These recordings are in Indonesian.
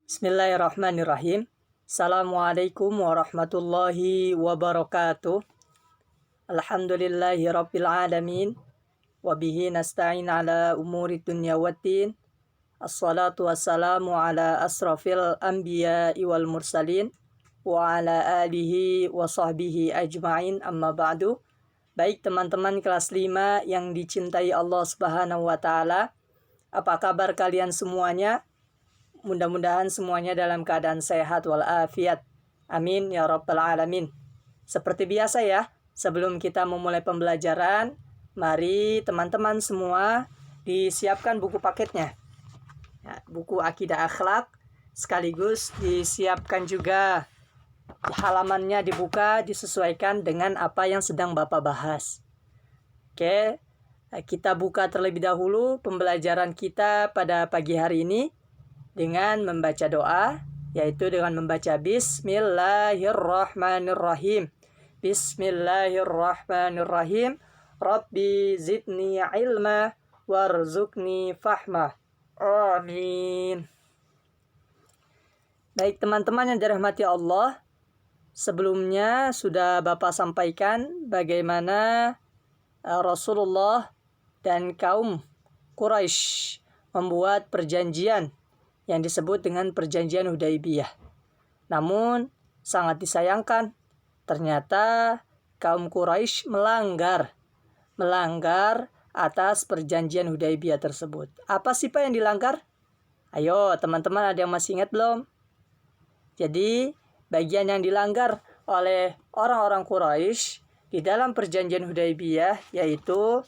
Bismillahirrahmanirrahim. Assalamualaikum warahmatullahi wabarakatuh. Alhamdulillahi rabbil alamin. Wabihi nasta'in ala umuri dunya waddin. Assalatu wassalamu ala asrafil anbiya'i wal mursalin. Wa ala alihi wa sahbihi ajma'in, amma ba'du. Baik teman-teman kelas 5 yang dicintai Allah Subhanahu wa ta'ala. Apa kabar kalian semuanya? Mudah-mudahan semuanya dalam keadaan sehat walafiat. Amin ya rabbal alamin. Seperti biasa ya, sebelum kita memulai pembelajaran, mari teman-teman semua disiapkan buku paketnya. Ya, buku Akidah Akhlak, sekaligus disiapkan juga halamannya, dibuka, disesuaikan dengan apa yang sedang Bapak bahas. Oke, kita buka terlebih dahulu pembelajaran kita pada pagi hari ini dengan membaca doa, yaitu dengan membaca Bismillahirrahmanirrahim. Bismillahirrahmanirrahim. Rabbi zidni ilma warzuqni fahma. Amin. Baik teman-teman yang dirahmati Allah, sebelumnya sudah Bapak sampaikan bagaimana Rasulullah dan kaum Quraisy membuat perjanjian yang disebut dengan perjanjian Hudaibiyah. Namun sangat disayangkan, ternyata kaum Quraisy melanggar atas perjanjian Hudaibiyah tersebut. Apa sih Pak yang dilanggar? Ayo teman-teman, ada yang masih ingat belum? Jadi bagian yang dilanggar oleh orang-orang Quraisy di dalam perjanjian Hudaibiyah yaitu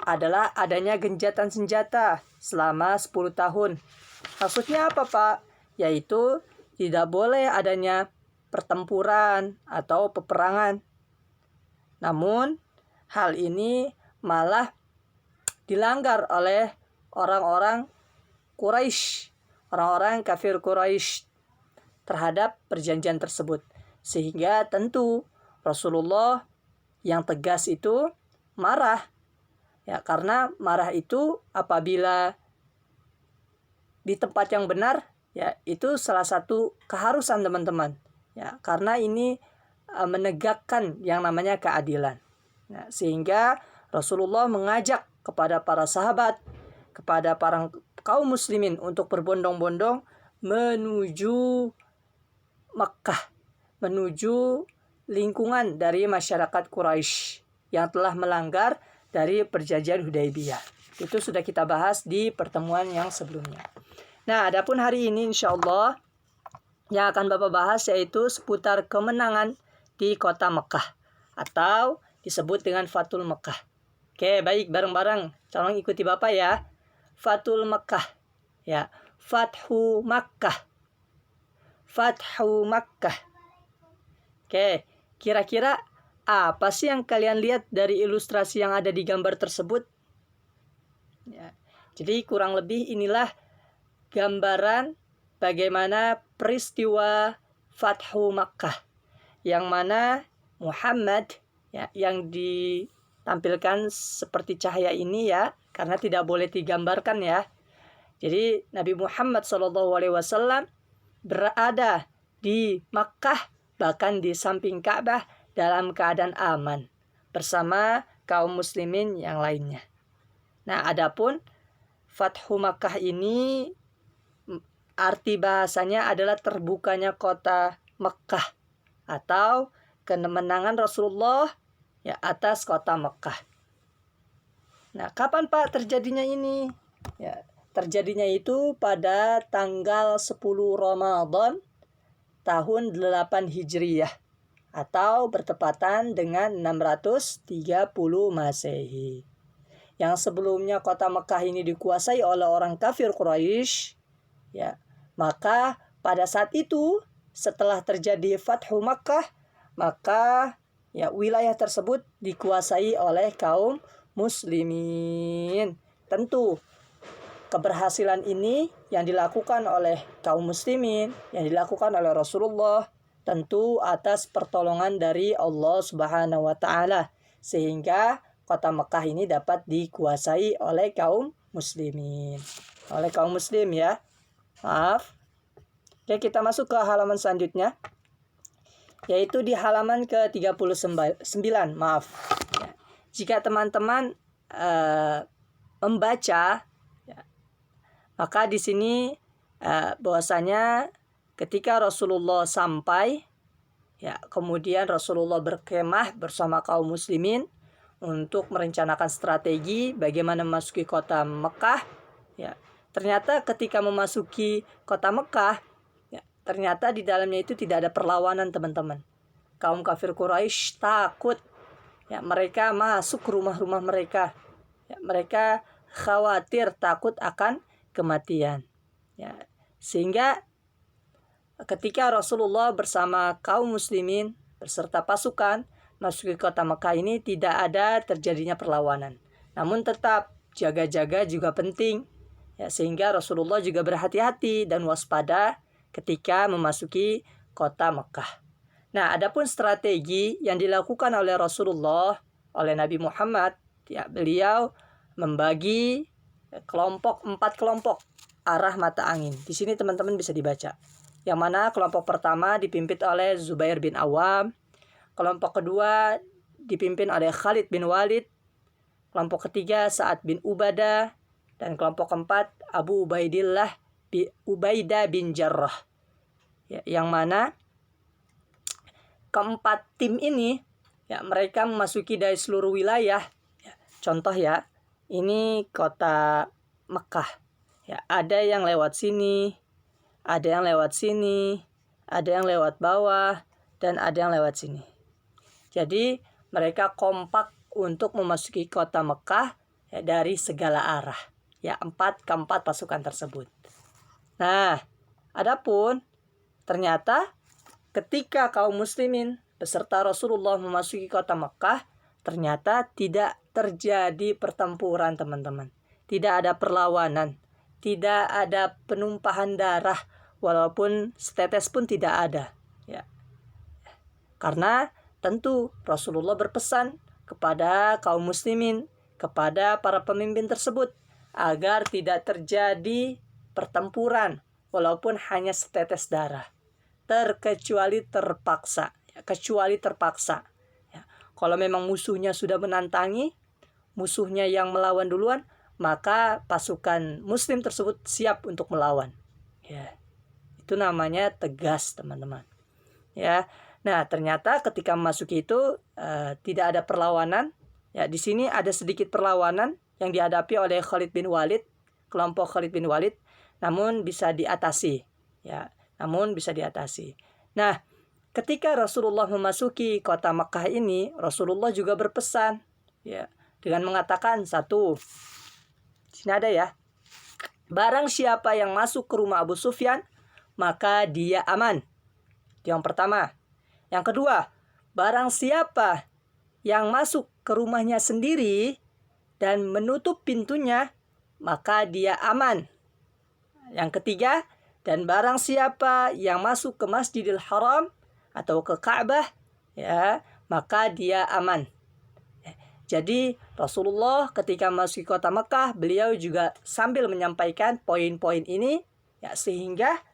adalah adanya gencatan senjata selama 10 tahun. Maksudnya apa Pak? Yaitu tidak boleh adanya pertempuran atau peperangan. Namun hal ini malah dilanggar oleh orang-orang Quraisy, orang-orang kafir Quraisy terhadap perjanjian tersebut. Sehingga tentu Rasulullah yang tegas itu marah. Ya, karena marah itu apabila di tempat yang benar, ya itu salah satu keharusan teman-teman. Ya, karena ini menegakkan yang namanya keadilan. Nah, sehingga Rasulullah mengajak kepada para sahabat, kepada para kaum muslimin untuk berbondong-bondong menuju Makkah, menuju lingkungan dari masyarakat Quraisy yang telah melanggar dari perjanjian Hudaibiyah. Itu sudah kita bahas di pertemuan yang sebelumnya. Nah, adapun hari ini insya Allah yang akan Bapak bahas yaitu seputar kemenangan di kota Mekah atau disebut dengan Fathul Mekah. Oke, baik, bareng-bareng. Tolong ikuti Bapak ya. Fathul Mekah. Ya, Fathu Makkah. Fathu Makkah. Oke, kira-kira apa sih yang kalian lihat dari ilustrasi yang ada di gambar tersebut? Ya, jadi kurang lebih inilah gambaran bagaimana peristiwa Fathu Makkah, yang mana Muhammad ya, yang ditampilkan seperti cahaya ini ya, karena tidak boleh digambarkan ya. Jadi Nabi Muhammad SAW berada di Makkah, bahkan di samping Ka'bah dalam keadaan aman bersama kaum muslimin yang lainnya. Nah, adapun Fathu Makkah ini arti bahasanya adalah terbukanya kota Mekah atau kemenangan Rasulullah ya atas kota Mekah. Nah, kapan Pak terjadinya ini? Ya, terjadinya itu pada tanggal 10 Ramadan tahun 8 Hijriyah atau bertepatan dengan 630 Masehi. Yang sebelumnya kota Mekah ini dikuasai oleh orang kafir Quraisy, ya, maka pada saat itu setelah terjadi Fathu Makkah, maka ya wilayah tersebut dikuasai oleh kaum muslimin. Tentu keberhasilan ini yang dilakukan oleh kaum muslimin, yang dilakukan oleh Rasulullah, tentu atas pertolongan dari Allah Subhanahu wa taala, sehingga kota Mekah ini dapat dikuasai oleh kaum muslimin. Oleh kaum muslim ya. Maaf. Oke, kita masuk ke halaman selanjutnya, yaitu di halaman ke-39, maaf. Ya. Jika teman-teman membaca, ya, maka di sini bahwasanya ketika Rasulullah sampai, ya, kemudian Rasulullah berkemah bersama kaum muslimin untuk merencanakan strategi bagaimana memasuki kota Mekah. Ya, ternyata ketika memasuki kota Mekah, ya, ternyata di dalamnya itu tidak ada perlawanan, teman-teman. Kaum kafir Quraisy takut. Ya, mereka masuk ke rumah-rumah mereka. Ya, mereka khawatir, takut akan kematian. Ya, sehingga ketika Rasulullah bersama kaum muslimin beserta pasukan masuk ke kota Mekah ini, tidak ada terjadinya perlawanan. Namun tetap jaga-jaga juga penting. Ya, sehingga Rasulullah juga berhati-hati dan waspada ketika memasuki kota Mekah. Nah, adapun strategi yang dilakukan oleh Rasulullah, oleh Nabi Muhammad, ya, beliau membagi 4 kelompok arah mata angin. Di sini teman-teman bisa dibaca. Yang mana kelompok pertama dipimpin oleh Zubair bin Awam, kelompok kedua dipimpin oleh Khalid bin Walid, kelompok ketiga Sa'ad bin Ubadah, dan kelompok keempat Abu Ubaidah bin Jarrah. Ya, yang mana keempat tim ini, ya, mereka memasuki dari seluruh wilayah. Ya, contoh ya, ini kota Mekah. Ya, ada yang lewat sini, ada yang lewat sini, ada yang lewat bawah, dan ada yang lewat sini. Jadi mereka kompak untuk memasuki kota Mekah, ya, dari segala arah. Ya, keempat pasukan tersebut. Nah, adapun ternyata ketika kaum muslimin beserta Rasulullah memasuki kota Mekah, ternyata tidak terjadi pertempuran, teman-teman. Tidak ada perlawanan, tidak ada penumpahan darah, walaupun setetes pun tidak ada. Ya. Karena tentu Rasulullah berpesan kepada kaum muslimin, kepada para pemimpin tersebut, agar tidak terjadi pertempuran, walaupun hanya setetes darah. Kecuali terpaksa. Ya. Kalau memang musuhnya sudah menantangi, musuhnya yang melawan duluan, maka pasukan muslim tersebut siap untuk melawan. Ya. Itu namanya tegas, teman-teman. Ya. Nah, ternyata ketika memasuki itu tidak ada perlawanan. Ya, di sini ada sedikit perlawanan yang dihadapi oleh Khalid bin Walid, kelompok Khalid bin Walid, namun bisa diatasi. Ya, Nah, ketika Rasulullah memasuki kota Makkah ini, Rasulullah juga berpesan, ya, dengan mengatakan satu. Sini ada ya. Barang siapa yang masuk ke rumah Abu Sufyan, maka dia aman. Itu yang pertama. Yang kedua, barang siapa yang masuk ke rumahnya sendiri dan menutup pintunya, maka dia aman. Yang ketiga, dan barang siapa yang masuk ke Masjidil Haram atau ke Ka'bah, ya, maka dia aman. Jadi Rasulullah ketika masuk kota Mekah, beliau juga sambil menyampaikan poin-poin ini, ya, sehingga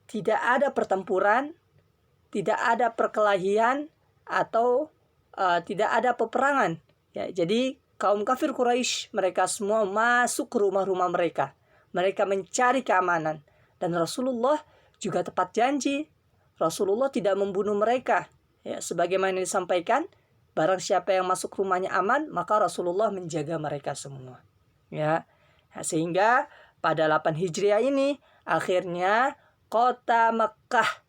tidak ada pertempuran, tidak ada perkelahian, atau tidak ada peperangan. Ya, jadi kaum kafir Quraisy mereka semua masuk ke rumah-rumah mereka. Mereka mencari keamanan. Dan Rasulullah juga tepat janji. Rasulullah tidak membunuh mereka. Ya, sebagaimana disampaikan, barang siapa yang masuk rumahnya aman, maka Rasulullah menjaga mereka semua. Ya, sehingga pada 8 Hijriah ini akhirnya kota Mekah,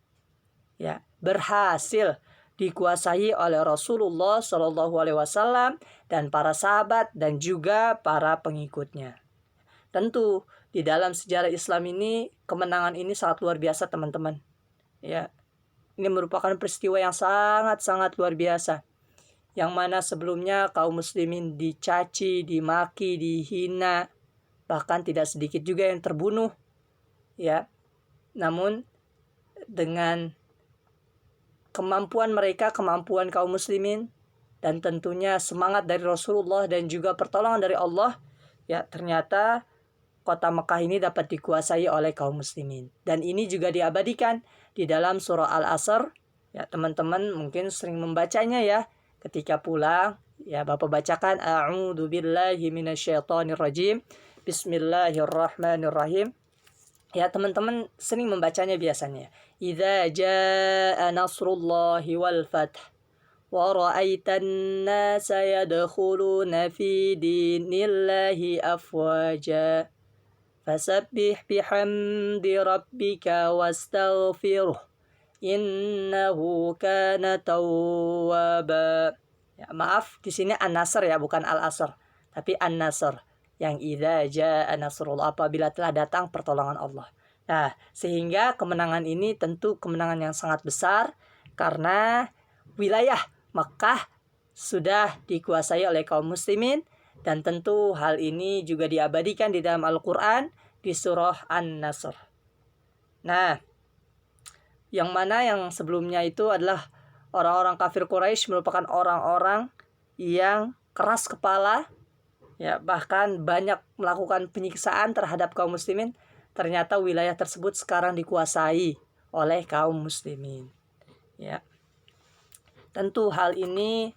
ya, berhasil dikuasai oleh Rasulullah SAW dan para sahabat dan juga para pengikutnya. Tentu di dalam sejarah Islam ini kemenangan ini sangat luar biasa, teman-teman. Ya, ini merupakan peristiwa yang sangat-sangat luar biasa. Yang mana sebelumnya kaum muslimin dicaci, dimaki, dihina, bahkan tidak sedikit juga yang terbunuh. Ya. Namun dengan kemampuan mereka, kemampuan kaum muslimin, dan tentunya semangat dari Rasulullah dan juga pertolongan dari Allah, ya, ternyata kota Mekah ini dapat dikuasai oleh kaum muslimin. Dan ini juga diabadikan di dalam surah Al-Asr. Ya, teman-teman mungkin sering membacanya ya. Ketika pulang, ya Bapak bacakan A'udzu billahi minasyaitonir rajim. Bismillahirrahmanirrahim. Ya, teman-teman sering membacanya biasanya. Idza jaa nasrullahi wal fath wa ra'aitan nasa yadkhuluna fi dinillahi afwaja. Fasabbih bihamdi rabbika wastaghfirhu innahu kana tawwaba. Ya, maaf, di sini An-Nasr ya, bukan Al-Asr, tapi An-Nasr yang idza jaa nasrullah, apabila telah datang pertolongan Allah. Nah, sehingga kemenangan ini tentu kemenangan yang sangat besar karena wilayah Mekah sudah dikuasai oleh kaum muslimin, dan tentu hal ini juga diabadikan di dalam Al-Qur'an di surah An-Nasr. Nah, yang mana yang sebelumnya itu adalah orang-orang kafir Quraisy merupakan orang-orang yang keras kepala, ya, bahkan banyak melakukan penyiksaan terhadap kaum muslimin. Ternyata wilayah tersebut sekarang dikuasai oleh kaum muslimin. Ya, tentu hal ini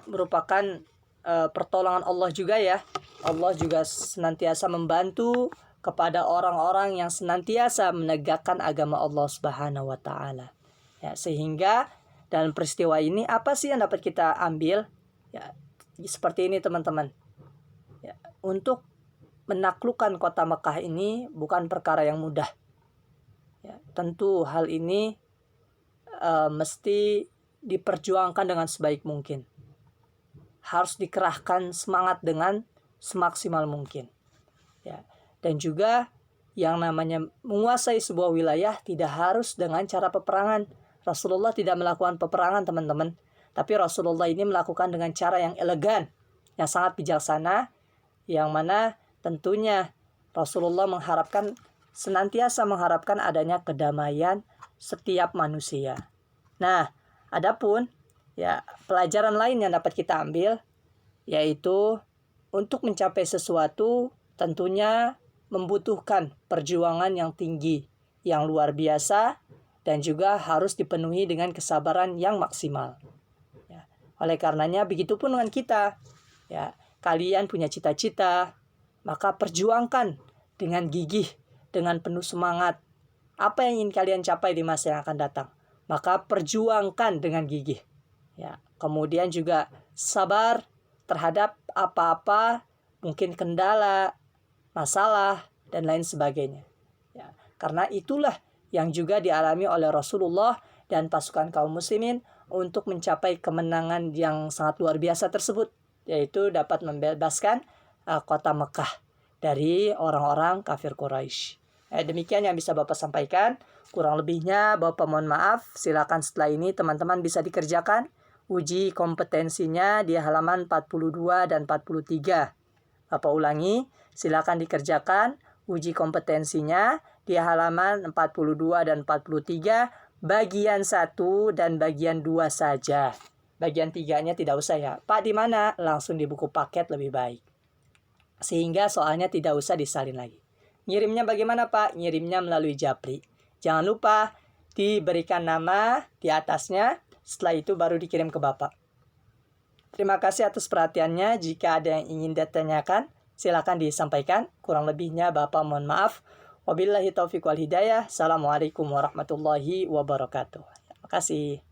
merupakan pertolongan Allah juga ya. Allah juga senantiasa membantu kepada orang-orang yang senantiasa menegakkan agama Allah Subhanahu wa taala. Ya, sehingga dalam peristiwa ini apa sih yang dapat kita ambil? Ya, seperti ini teman-teman. Ya, untuk menaklukkan kota Mekah ini bukan perkara yang mudah. Ya, tentu hal ini mesti diperjuangkan dengan sebaik mungkin. Harus dikerahkan semangat dengan semaksimal mungkin. Ya, dan juga yang namanya menguasai sebuah wilayah tidak harus dengan cara peperangan. Rasulullah tidak melakukan peperangan, teman-teman. Tapi Rasulullah ini melakukan dengan cara yang elegan, yang sangat bijaksana, yang mana tentunya Rasulullah senantiasa mengharapkan adanya kedamaian setiap manusia. Nah, adapun ya pelajaran lain yang dapat kita ambil, yaitu untuk mencapai sesuatu tentunya membutuhkan perjuangan yang tinggi, yang luar biasa, dan juga harus dipenuhi dengan kesabaran yang maksimal. Ya, oleh karenanya begitupun dengan kita. Ya, kalian punya cita-cita, maka perjuangkan dengan gigih, dengan penuh semangat. Apa yang ingin kalian capai di masa yang akan datang, maka perjuangkan dengan gigih. Ya, kemudian juga sabar terhadap apa-apa, mungkin kendala, masalah, dan lain sebagainya. Ya, karena itulah yang juga dialami oleh Rasulullah dan pasukan kaum muslimin untuk mencapai kemenangan yang sangat luar biasa tersebut, yaitu dapat membebaskan kota Mekah dari orang-orang kafir Quraisy. Demikian yang bisa Bapak sampaikan. Kurang lebihnya Bapak mohon maaf. Silakan setelah ini teman-teman bisa dikerjakan uji kompetensinya di halaman 42 dan 43. Bapak ulangi, silakan dikerjakan uji kompetensinya di halaman 42 dan 43, bagian 1 dan bagian 2 saja. Bagian 3-nya tidak usah ya. Pak di mana? Langsung di buku paket lebih baik. Sehingga soalnya tidak usah disalin lagi. Ngirimnya bagaimana Pak? Ngirimnya melalui Japri. Jangan lupa diberikan nama di atasnya. Setelah itu baru dikirim ke Bapak. Terima kasih atas perhatiannya. Jika ada yang ingin ditanyakan, silakan disampaikan. Kurang lebihnya Bapak mohon maaf. Wabillahi taufiq wal hidayah. Assalamualaikum warahmatullahi wabarakatuh. Terima kasih.